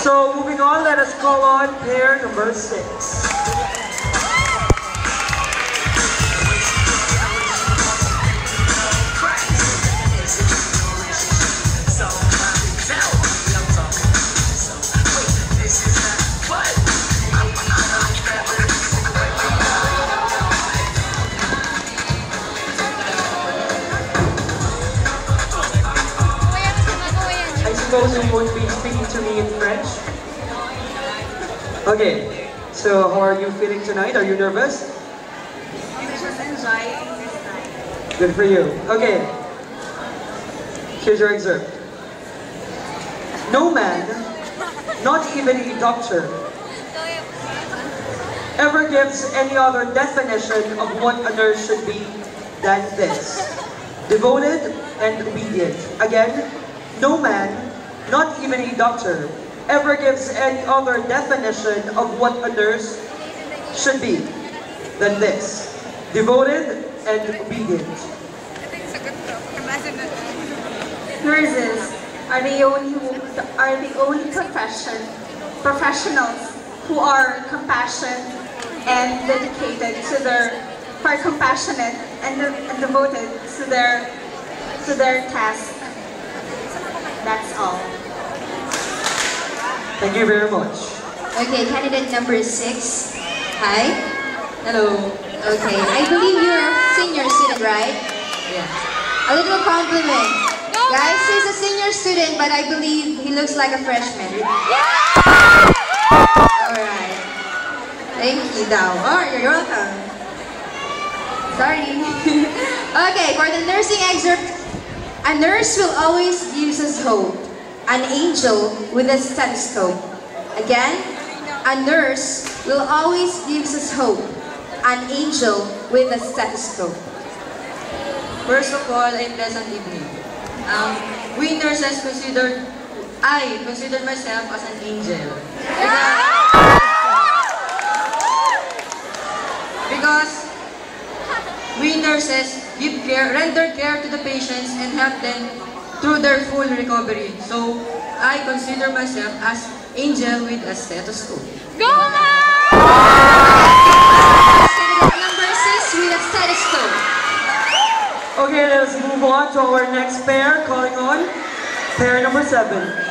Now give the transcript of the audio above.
So moving on, let us call on pair number 6. You won't be speaking to me in French. Okay, so how are you feeling tonight? Are you nervous? I'm just enjoying this night. Good for you. Okay, here's your excerpt. No man, not even a doctor, ever gives any other definition of what a nurse should be than this: devoted and obedient. Again, no man, not even a doctor, ever gives any other definition of what a nurse should be than this: devoted and obedient. Nurses are the only professionals who are compassionate and dedicated to compassionate and devoted to their task. That's all. Thank you very much. Okay, candidate number 6. Hi. Hello. Okay, I believe you're a senior student, right? Yeah. A little compliment. Guys, he's a senior student, but I believe he looks like a freshman. Alright. Thank you, Dao. Oh, you're welcome. Sorry. Okay, for the nursing excerpt, a nurse will always gives us hope. An angel with a stethoscope. Again, a nurse will always gives us hope. An angel with a stethoscope. First of all, a pleasant evening. We nurses I consider myself as an angel. Because we nurses render care to the patients and help them through their full recovery. So, I consider myself as angel with a stethoscope. Go on! Number 6 with a stethoscope. Okay, let's move on to our next pair, calling on pair number 7.